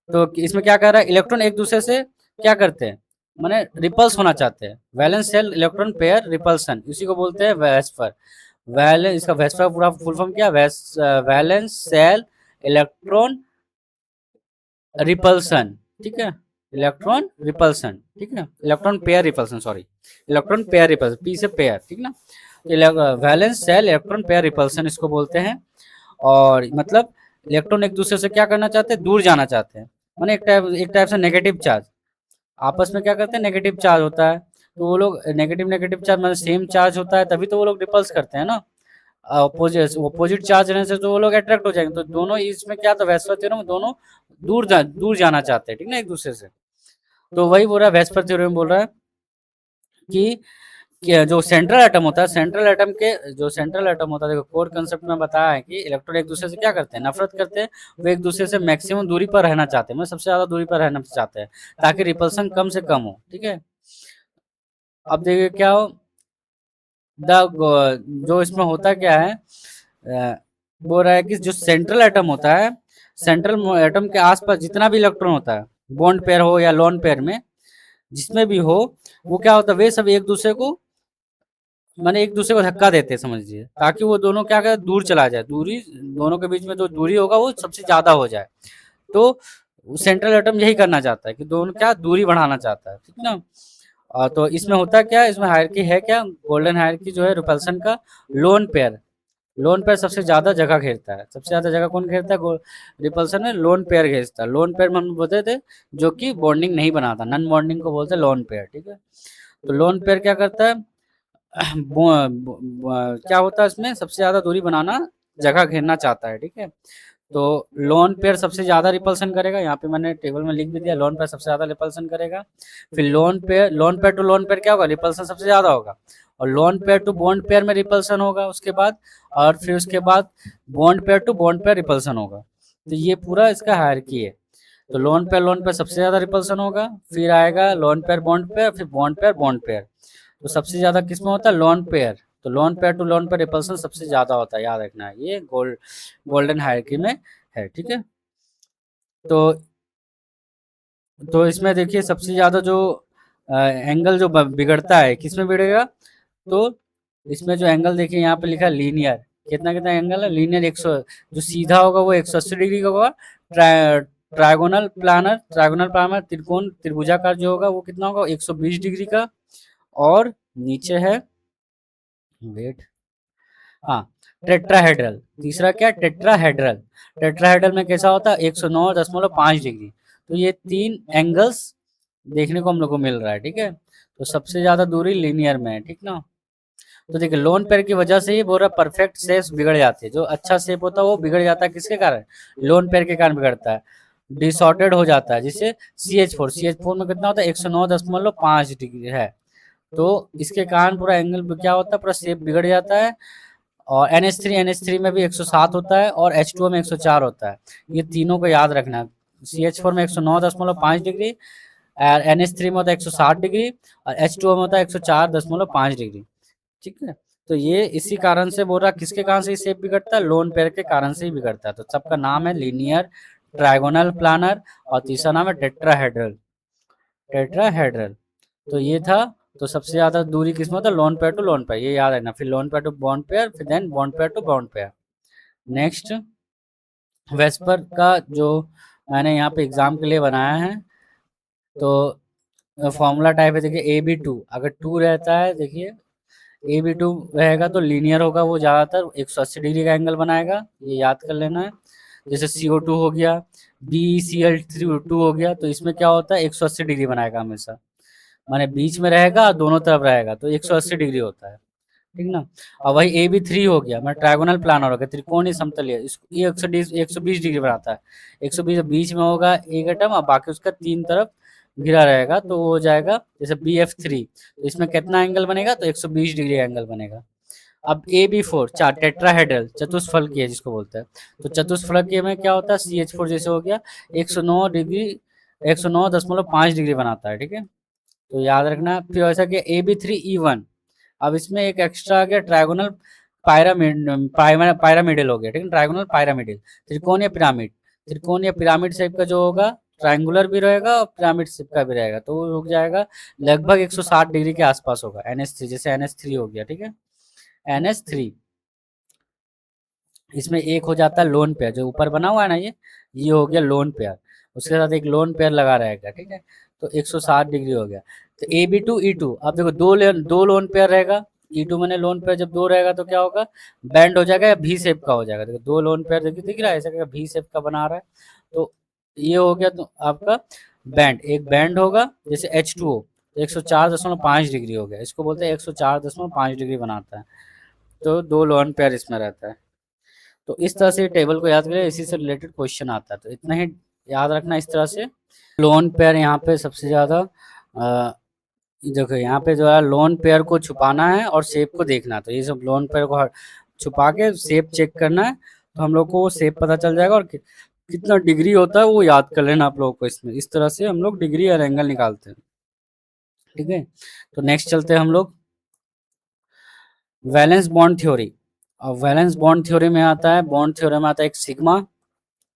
तो इसमें क्या कर रहा है? इलेक्ट्रॉन एक दूसरे से क्या करते हैं? माने रिपल्स होना चाहते हैं। Valence shell electron pair repulsion, इसी को बोलते हैं वेस्पर। वैलेंस, इसका वेस्पर पूरा फुल फॉर्म क्या? वैलेंस सेल इलेक्ट्रॉन रिपल्सन, ठीक है। इलेक्ट्रॉन रिपल्सन, ठीक है। Electron pair repulsion, sorry, electron pair repulsion, P से पेयर, ठीक ना। Valence shell electron pair repulsion इसको बोलते हैं। और मतलब इलेक्ट्रॉन एक दूसरे से क्या करना चाहते हैं? दूर जाना चाहते हैं। माने एक टाइप से नेगेटिव चार्ज आपस में क्या करते हैं? नेगेटिव चार्ज होता है, तो वो लोग नेगेटिव नेगेटिव चार्ज मतलब सेम चार्ज होता है तभी तो वो लोग रिपल्स करते हैं ना। अपोजिट चार्ज रहने से तो वो लोग अट्रैक्ट हो जाएंगे। तो दोनों इसमें क्या, तो वेस्पर थ्योरम में दोनों दूर जाना चाहते हैं, ठीक ना, एक दूसरे से। तो वही बोल रहा है, वेस्पर थ्योरम में बोल रहा है कि जो सेंट्रल एटम होता है, सेंट्रल एटम के जो सेंट्रल एटम होता है, देखो कोर कंसेप्ट में बताया है कि इलेक्ट्रॉन एक दूसरे से क्या करते हैं? नफरत करते हैं। वो एक दूसरे से मैक्सिमम दूरी पर रहना चाहते हैं, मतलब सबसे ज्यादा दूरी पर रहना चाहते हैं, ताकि रिपल्सन कम से कम हो, ठीक है। अब देखिए क्या हो, जो इसमें होता क्या है, बोल रहा है कि जो सेंट्रल एटम होता है, सेंट्रल एटम के आसपास जितना भी इलेक्ट्रॉन होता है, बॉन्ड पेयर हो या लोन पेयर में, जिसमें भी हो, वो क्या होता है? वे सब एक दूसरे को, माने एक दूसरे को धक्का देते हैं, समझिए, ताकि वो दोनों क्या करे? दूर चला जाए। दूरी दोनों के बीच में जो दूरी होगा वो सबसे ज्यादा हो जाए। तो सेंट्रल एटम यही करना चाहता है कि दोनों क्या दूरी बढ़ाना चाहता है, ठीक ना। तो इसमें होता क्या, इसमें हायरार्की है क्या? गोल्डन हायरार्की जो है रिपल्सन का, लोन पेयर, लोन पेयर सबसे ज्यादा जगह घेरता है। सबसे ज्यादा जगह कौन घेरता है? रिपल्सन में लोन पेयर घेरता है। लोन पेयर में हम बोलते थे जो कि बॉन्डिंग नहीं बनाता, नन बॉन्डिंग को बोलते हैं लोन पेयर, ठीक है। तो लोन पेयर क्या करता है? क्या होता है इसमें? सबसे ज्यादा दूरी बनाना, जगह घेरना चाहता है, ठीक है। तो लोन पेयर सबसे ज्यादा रिपल्सन करेगा, यहाँ पे मैंने टेबल में लिख भी दिया, लोन पेयर सबसे ज्यादा रिपल्सन करेगा। फिर lone pair to lone pair क्या होगा? रिपल्सन सबसे ज्यादा होगा। और lone pair to bond pair में रिपल्सन होगा उसके बाद, और फिर उसके बाद bond pair to bond pair repulsion होगा। तो ये पूरा इसका हायरार्की है। तो लोन पेयर सबसे ज्यादा रिपल्सन होगा, फिर आएगा लोन पेयर बॉन्ड पेयर, फिर बॉन्ड पेयर। तो सबसे ज्यादा किसमें होता है? Lone pair. तो lone pair to lone pair repulsion सबसे ज्यादा होता है, याद रखना है। ये गोल्डन हायरार्की में है, ठीक है। तो इसमें देखिए सबसे ज्यादा जो एंगल जो बिगड़ता है, किसमें बिगड़ेगा? तो इसमें जो एंगल देखिए यहाँ पे लिखा है लीनियर, कितना कितना एंगल है? लीनियर 100, जो सीधा होगा वो 180 डिग्री का होगा। ट्रायगोनल प्लानर त्रिकोण त्रिभुजाकार जो होगा वो कितना होगा? 120 डिग्री का। और नीचे है वेट, हाँ टेट्राहेड्रल। तीसरा क्या, टेट्राहेड्रल। टेट्राहेड्रल में कैसा होता है 109.5 डिग्री। तो ये 3 एंगल्स देखने को हम लोग को मिल रहा है, ठीक है। तो सबसे ज्यादा दूरी लीनियर में है, ठीक ना। तो देखिए लोन पेयर की वजह से ही बोल रहा परफेक्ट शेप्स बिगड़ जाते हैं। जो अच्छा शेप होता है वो बिगड़ जाता है, किसके कारण, लोन पेयर के कारण बिगड़ता है, डिसऑर्डर्ड हो जाता है। जिससे सी एच फोर में कितना होता है 109.5 डिग्री है। तो इसके कारण पूरा एंगल क्या होता है, पूरा शेप बिगड़ जाता है। और NH3 में भी 107 होता है और H2O में 104 होता है। ये तीनों को याद रखना। CH4 में 109.5 डिग्री, NH3 में होता है 160 डिग्री और H2O में होता है 104.5 डिग्री, ठीक है। तो ये इसी कारण से बोल रहा, किसके कारण से शेप बिगड़ता है, लोन पेयर के कारण से ही बिगड़ता है। तो सबका नाम है लीनियर, ट्रायगोनल, प्लानर और तीसरा नाम है टेट्राहेड्रल। टेट्राहेड्रल। तो ये था। तो सबसे ज्यादा दूरी किसमें होता है, lone pair to lone pair, ये याद रखना। फिर lone pair to bond pair, फिर then bond pair to bond pair. Next VSEPR का जो मैंने यहाँ पे एग्जाम के लिए बनाया है, तो फॉर्मूला टाइप है, देखिए AB2, अगर 2 रहता है, देखिए AB2 रहेगा तो लीनियर होगा, वो ज़्यादातर 180 डिग्री का एंगल बनाएगा, ये याद कर लेना है। जैसे CO2 हो गया, BeCl2 हो गया, तो इसमें क्या होता है 180 डिग्री बनाएगा हमेशा, माने बीच में रहेगा दोनों तरफ रहेगा, तो 180 डिग्री होता है, ठीक ना। और वही AB3 हो गया, मैं ट्रायगोनल प्लानर हो गया, त्रिकोणीय समतलीय, ये 120 डिग्री बनाता है। 120 बीच में होगा एक एटम और बाकी उसका 3 तरफ घिरा रहेगा, तो वो हो जाएगा जैसे BF3। तो इसमें कितना एंगल बनेगा, तो 120 डिग्री एंगल बनेगा। अब AB4 चार टेट्राहेड्रल, चतुष्फलकीय जिसको बोलते हैं। तो चतुष्फलकीय में क्या होता है, CH4 जैसे हो गया 109 डिग्री, 109.5 डिग्री बनाता है, ठीक है। तो याद रखना। फिर ऐसा कि AB3E1, अब इसमें एक एक्स्ट्रा आ गया ट्रायगोनल पायरामिडल हो गया, ठीक है, ट्रायगोनल पायरामिडल, त्रिकोणीय पिरामिड। त्रिकोणीय पिरामिड शेप का जो होगा, ट्रायंगुलर भी रहेगा और पिरामिड शेप का भी रहेगा, तो वो रुक जाएगा लगभग 160 डिग्री के आसपास होगा। NH3 जैसे NH3 हो गया, ठीक है, NH3। इसमें एक हो जाता है लोन पेयर, जो ऊपर बना हुआ है ना, ये हो गया लोन पेयर, उसके साथ एक लोन पेयर लगा रहेगा, ठीक है। तो 160 डिग्री हो गया। तो AB2E2, अब देखो दो लोन पेयर रहेगा, E2 मैंने लोन पेयर जब दो रहेगा तो क्या होगा, बैंड हो जाएगा या V शेप का हो जाएगा। देखो दो लोन पेयर देखिए, दिख रहा है ऐसा, V शेप का बना रहा है। तो ये हो गया तो आपका बैंड, एक बैंड होगा जैसे H2O, 104.5 डिग्री हो गया, इसको बोलते हैं 104.5 डिग्री बनाता है। तो दो लोन पेयर इसमें रहता है। तो इस तरह से टेबल को याद करें, इसी से रिलेटेड क्वेश्चन आता है, तो इतना ही याद रखना इस तरह से। लोन पेयर यहाँ पे सबसे ज़्यादा देखो यहाँ पे जो है लोन पेयर को छुपाना है और शेप को देखना, तो ये सब लोन पेयर को छुपा के शेप चेक करना है, तो हम लोग को वो शेप पता चल जाएगा। और कितना डिग्री होता है वो याद कर लेना आप लोगों को। इसमें इस तरह से हम लोग डिग्री और एंगल निकालते हैं, ठीक है। तो नेक्स्ट चलते हैं हम लोग वैलेंस बॉन्ड थ्योरी। अब वैलेंस बॉन्ड थ्योरी में आता है, बॉन्ड थ्योरी में आता है एक सिग्मा,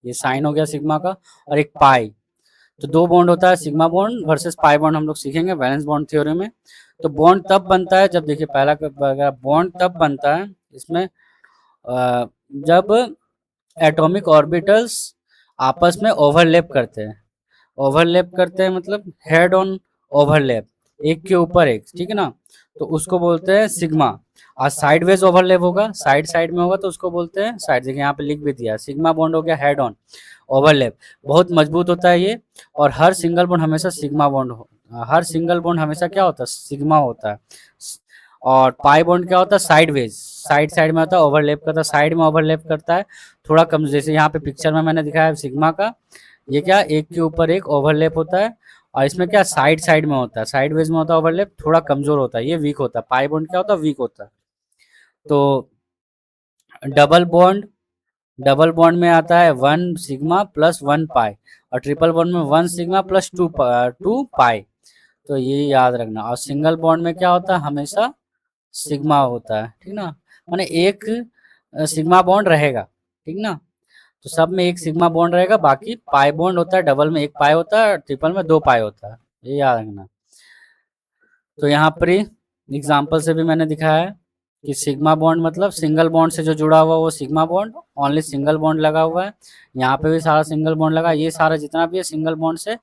ये साइन हो गया सिग्मा का, और एक पाई। तो दो बॉन्ड होता है, sigma bond versus pi bond, हम लोग सीखेंगे वैलेंस बॉन्ड थ्योरी में। तो बॉन्ड तब बनता है जब, देखिए पहला बॉन्ड तब बनता है इसमें जब एटॉमिक ऑर्बिटल्स आपस में ओवरलैप करते हैं। ओवरलैप करते हैं मतलब हेड ऑन ओवरलैप, एक के ऊपर एक, ठीक है ना, तो उसको बोलते हैं सिग्मा। और साइडवेज ओवरलैप होगा, साइड साइड में होगा, तो उसको बोलते हैं साइड। देखिए यहाँ पे लिख भी दिया, सिग्मा बॉन्ड हो गया हेड ऑन ओवरलैप, बहुत मजबूत होता है ये। और हर सिंगल बॉन्ड हमेशा सिग्मा बॉन्ड हर सिंगल बॉन्ड हमेशा क्या होता है, सिग्मा होता है। और पाई बॉन्ड क्या होता है, साइडवेज, साइड साइड में होता है, ओवरलैप करता है, साइड में ओवरलैप करता है, थोड़ा कम। जैसे यहाँ पे पिक्चर में मैंने दिखाया सिग्मा का, ये क्या एक के ऊपर एक ओवरलैप होता है। और इसमें क्या साइड साइड में होता है, साइडवेज में होता है ओवरलैप, थोड़ा कमजोर होता है, ये वीक होता है। पाई बॉन्ड क्या होता है, वीक होता है। तो डबल बॉन्ड, डबल बॉन्ड में आता है 1 सिग्मा प्लस 1 पाई, और ट्रिपल बॉन्ड में 1 सिग्मा प्लस 2 पाई। तो ये याद रखना। और सिंगल बॉन्ड में क्या होता है, हमेशा सिग्मा होता है, ठीक ना, माने एक सिग्मा बॉन्ड रहेगा, ठीक ना। तो सब में एक सिग्मा बॉन्ड रहेगा, बाकी पाई बॉन्ड होता है, डबल में एक पाई होता है, ट्रिपल में 2 पाई होता है, ये याद रखना। तो यहाँ पर एग्जाम्पल से भी मैंने दिखाया है कि सिग्मा बॉन्ड मतलब सिंगल बॉन्ड से जो जुड़ा हुआ वो sigma bond, only single bond लगा हुआ है। यहाँ पे भी सारा सिंगल बॉन्ड लगा, ये सारा जितना भी है सिंगल बॉन्ड से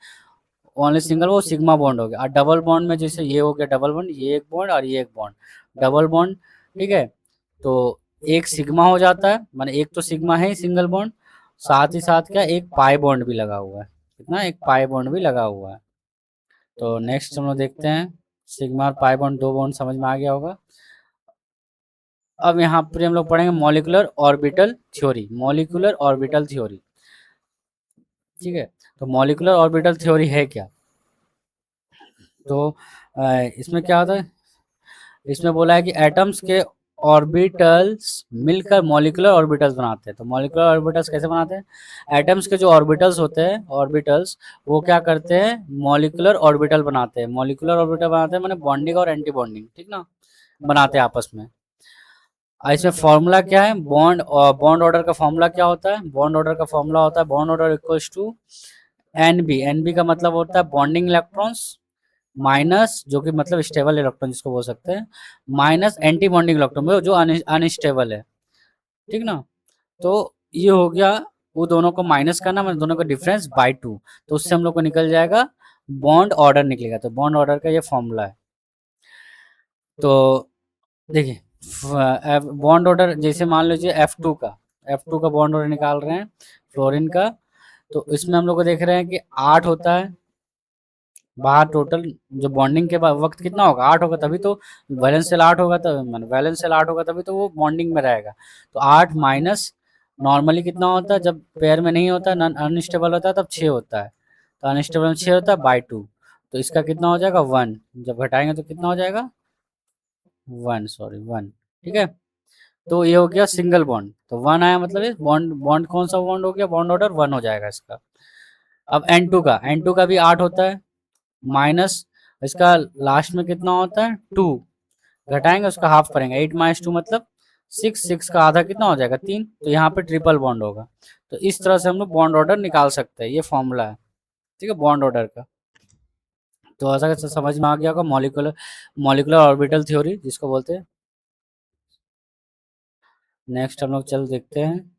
ओनली सिंगल वो सिग्मा बॉन्ड हो गया। और डबल बॉन्ड में जैसे ये हो गया डबल बॉन्ड, ये एक बॉन्ड और ये एक बॉन्ड, डबल बॉन्ड, ठीक है। तो एक सिग्मा हो जाता है, माने एक तो सिग्मा है सिंगल बॉन्ड, साथ ही साथ क्या एक पाई बॉन्ड भी लगा हुआ है, कितना, एक पाई बॉन्ड भी लगा हुआ है। तो नेक्स्ट हम लोग देखते हैं, सिग्मा और पाई बॉन्ड, दो बॉन्ड समझ में आ गया होगा। अब यहाँ पर हम लोग पढ़ेंगे molecular orbital theory, molecular orbital theory, ठीक है। तो मॉलिक्यूलर ऑर्बिटल थ्योरी है क्या? तो इसमें क्या होता है, इसमें बोला है कि एटम्स के ऑर्बिटल्स मिलकर मॉलिक्यूलर ऑर्बिटल्स बनाते हैं। तो मॉलिक्यूलर ऑर्बिटल्स कैसे बनाते हैं? एटम्स के जो ऑर्बिटल्स होते हैं, ऑर्बिटल्स, वो क्या करते हैं, मॉलिक्यूलर ऑर्बिटल बनाते हैं। मॉलिक्यूलर ऑर्बिटल बनाते हैं माने बॉन्डिंग और एंटी बॉन्डिंग, ठीक ना, बनाते हैं आपस में। इसमें फॉर्मूला क्या है, बॉन्ड और बॉन्ड ऑर्डर का फॉर्मूला क्या होता है? बॉन्ड ऑर्डर का फॉर्मूला होता है bond order equals to NB. NB का मतलब होता है बॉन्डिंग इलेक्ट्रॉन्स माइनस, जो कि मतलब स्टेबल इलेक्ट्रॉन जिसको बोल सकते हैं, माइनस एंटी बॉन्डिंग इलेक्ट्रॉन जो अनस्टेबल है, ठीक ना। तो ये हो गया, वो दोनों को माइनस करना, मतलब दोनों का डिफरेंस बाय 2, तो उससे हम लोग को निकल जाएगा बॉन्ड ऑर्डर निकलेगा। तो बॉन्ड ऑर्डर का ये फॉर्मूला है। तो देखिए बॉन्ड ऑर्डर, जैसे मान लीजिए F2 का बॉन्ड ऑर्डर निकाल रहे हैं फ्लोरीन का, तो इसमें हम लोग को देख रहे हैं कि 8 होता है बाहर टोटल, जो बॉन्डिंग के वक्त कितना होगा, 8 होगा, तभी तो वैलेंस सेल 8 होगा, तब मतलब वैलेंस सेल 8 होगा तभी तो वो बॉन्डिंग में रहेगा। तो 8 माइनस नॉर्मली कितना होता है, जब पेयर में नहीं होता, अनस्टेबल होता है, तब 6 होता है। तो अनस्टेबल में 6 होता है बाई 2, तो इसका कितना हो जाएगा 1, जब घटाएंगे तो कितना हो जाएगा 1, सॉरी 1, ठीक है। तो ये हो गया सिंगल बॉन्ड, तो 1 आया, मतलब ये बॉन्ड, बॉन्ड कौन सा बॉन्ड हो गया, बॉन्ड ऑर्डर 1 हो जाएगा इसका। अब N2 का भी 8 होता है, माइनस इसका लास्ट में कितना होता है 2, घटाएंगे उसका हाफ करेंगे, 8 माइनस 2 मतलब 6, 6 का आधा कितना हो जाएगा 3, तो यहाँ पे ट्रिपल बॉन्ड होगा। तो इस तरह से हम लोग बॉन्ड ऑर्डर निकाल सकते हैं, ये फॉर्मूला है, ठीक है, बॉन्ड ऑर्डर का। तो ऐसा कैसे समझ में आ गया होगा, मॉलिक्यूलर मॉलिक्यूलर ऑर्बिटल थ्योरी जिसको बोलते हैं। नेक्स्ट हम लोग चल देखते हैं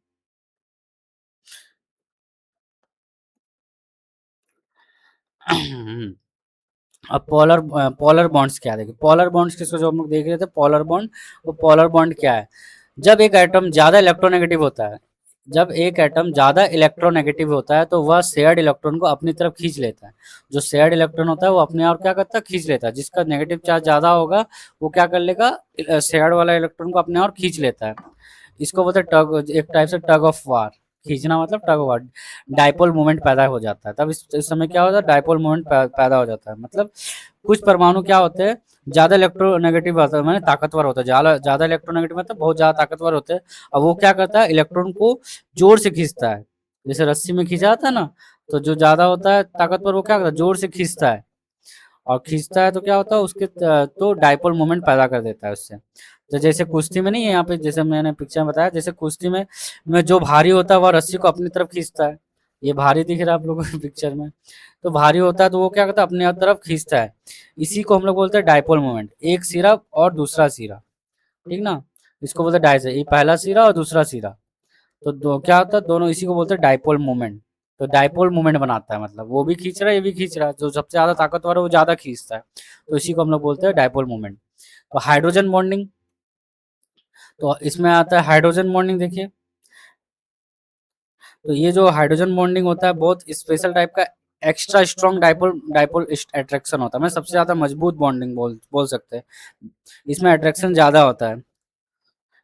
अब पोलर बॉन्ड्स क्या, देखिए पोलर बॉन्ड्स किसको जो हम लोग देख रहे थे पोलर बॉन्ड, वो पोलर बॉन्ड क्या है, जब एक एटम ज्यादा इलेक्ट्रोनेगेटिव होता है, जब एक एटम ज्यादा इलेक्ट्रोनेगेटिव होता है तो वह शेयर्ड इलेक्ट्रॉन को अपनी तरफ खींच लेता है। जो शेयर्ड इलेक्ट्रॉन होता है वो अपने आप क्या करता है, खींच लेता है। जिसका नेगेटिव चार्ज ज्यादा होगा वो क्या कर लेगा, शेयर्ड वाला इलेक्ट्रॉन को अपने और खींच लेता है। इसको बोलते हैं टग, एक टाइप से टग ऑफ वार, खींचना मतलब tug of war, dipole movement पैदा हो जाता है। तब इस समय क्या होता है, डाइपोल मूवमेंट पैदा हो जाता है। मतलब कुछ परमाणु क्या होते हैं, ज्यादा इलेक्ट्रोनेगेटिव होता है, मैंने ताकतवर होता है, ज्यादा ज्यादा इलेक्ट्रोनेगेटिव मतलब बहुत ज्यादा ताकतवर होते हैं। अब वो क्या करता है, इलेक्ट्रॉन को जोर से खींचता है, जैसे रस्सी में खींचा जाता है ना, तो जो ज्यादा होता है ताकतवर वो क्या करता है, जोर से खींचता है, और खींचता है तो क्या होता है उसके तो डाइपोल मोमेंट पैदा कर देता है उससे। तो जैसे कुश्ती में नहीं है, यहाँ पे जैसे मैंने पिक्चर में बताया, जैसे कुश्ती में जो भारी होता है वह रस्सी को अपनी तरफ खींचता है, ये भारी दिख रहा है आप लोगों को पिक्चर में, तो भारी होता है तो वो क्या करता है अपने तरफ खींचता है। इसी को हम लोग बोलते हैं डाइपोल मोमेंट, एक सिरा और दूसरा सिरा, ठीक ना, इसको बोलते हैं डाइस, ये पहला सिरा और दूसरा सिरा, तो क्या होता है दोनों, इसी को बोलते हैं डाइपोल मोमेंट। तो डाइपोल मोमेंट बनाता है, मतलब वो भी खींच रहा है ये भी खींच रहा है, जो सबसे ज्यादा ताकतवर है वो ज्यादा खींचता है, तो इसी को हम लोग बोलते हैं डाइपोल मोमेंट। तो हाइड्रोजन बॉन्डिंग, तो इसमें आता है हाइड्रोजन बॉन्डिंग, देखिए तो ये जो हाइड्रोजन बॉन्डिंग होता है बहुत स्पेशल टाइप का, extra strong dipole dipole attraction होता है, मतलब सबसे ज्यादा मजबूत बॉन्डिंग बोल सकते हैं। इसमें अट्रैक्शन ज्यादा होता है,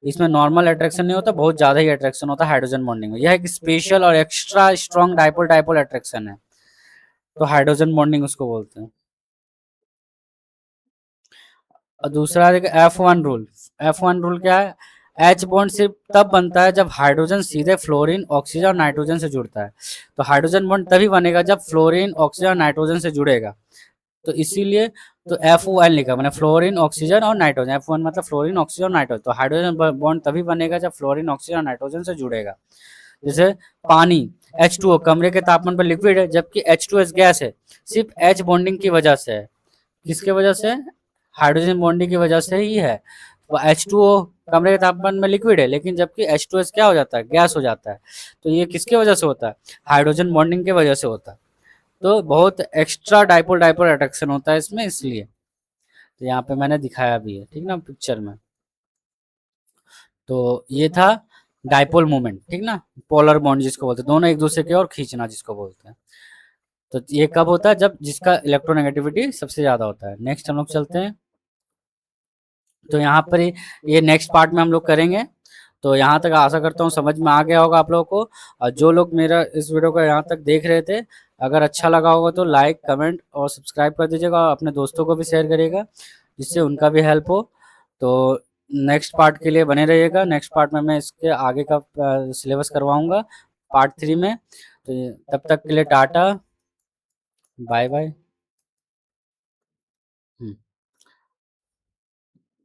इसमें नॉर्मल अट्रैक्शन नहीं होता, बहुत ज्यादा ही अट्रैक्शन होता है हाइड्रोजन बॉन्डिंग में। यह एक स्पेशल और extra strong dipole dipole attraction है, तो हाइड्रोजन बॉन्डिंग उसको बोलते हैं। और दूसरा देखिए F1 रूल, F1 रूल क्या है, एच बॉन्ड सिर्फ तब बनता है जब हाइड्रोजन सीधे फ्लोरीन ऑक्सीजन और नाइट्रोजन से जुड़ता है। तो हाइड्रोजन बॉन्ड तभी बनेगा जब फ्लोरीन ऑक्सीजन और नाइट्रोजन से जुड़ेगा, तो इसीलिए तो F1 लिखा मैंने, फ्लोरीन ऑक्सीजन और नाइट्रोजन, F1 मतलब फ्लोरीन ऑक्सीजन और नाइट्रोजन। तो हाइड्रोजन बॉन्ड तभी बनेगा जब फ्लोरीन ऑक्सीजन और नाइट्रोजन से जुड़ेगा। जैसे पानी H2O कमरे के तापमान पर लिक्विड है, जबकि H2S गैस है, सिर्फ H बॉन्डिंग की वजह से है। किसके वजह से, हाइड्रोजन बॉन्डिंग की वजह से ही है। वो H2O कमरे के तापमान में लिक्विड है, लेकिन जबकि H2S क्या हो जाता है, गैस हो जाता है। तो ये किसकी वजह से होता है, हाइड्रोजन बॉन्डिंग की वजह से होता है। तो बहुत एक्स्ट्रा डाइपोल डाइपोल अट्रैक्शन होता है इसमें, इसलिए तो यहाँ पे मैंने दिखाया भी है, ठीक ना, पिक्चर में। तो ये था डाइपोल मोमेंट, ठीक ना, पोलर बॉन्ड जिसको बोलते हैं, दोनों एक दूसरे की ओर खींचना जिसको बोलते हैं। तो ये कब होता है, जब जिसका इलेक्ट्रोनेगेटिविटी सबसे ज्यादा होता है। नेक्स्ट हम लोग चलते हैं। तो यहाँ पर ये नेक्स्ट पार्ट में हम लोग करेंगे। तो यहाँ तक आशा करता हूँ समझ में आ गया होगा आप लोगों को। और जो लोग मेरा इस वीडियो को यहाँ तक देख रहे थे, अगर अच्छा लगा होगा तो लाइक कमेंट और सब्सक्राइब कर दीजिएगा, और अपने दोस्तों को भी शेयर करिएगा जिससे उनका भी हेल्प हो। तो नेक्स्ट पार्ट के लिए बने रहिएगा। नेक्स्ट पार्ट में मैं इसके आगे का सिलेबस करवाऊंगा पार्ट 3 में। तो तब तक के लिए टाटा, बाय बाय।